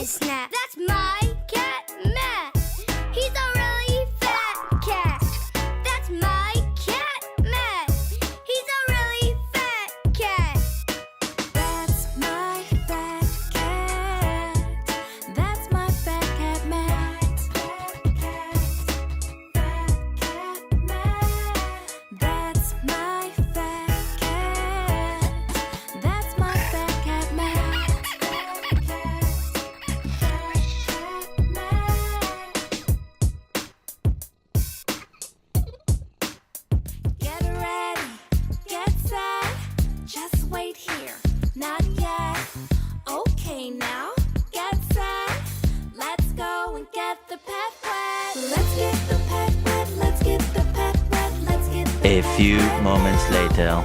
his snap. That's my cat, Matt. He's a really fat cat. That's my cat, Matt. He's a really fat cat. That's my fat cat. That's my fat cat, Matt. Fat cat, Matt. That's my fat cat. That's my fat cat, Matt. Fat cat, Matt. Get ready, get set. Just wait here, not yet. Okay, now get set. Let's go and get the pet wet. Let's get the pet wet. Let's get the pet wet. Let's get the A pet few wet. moments later.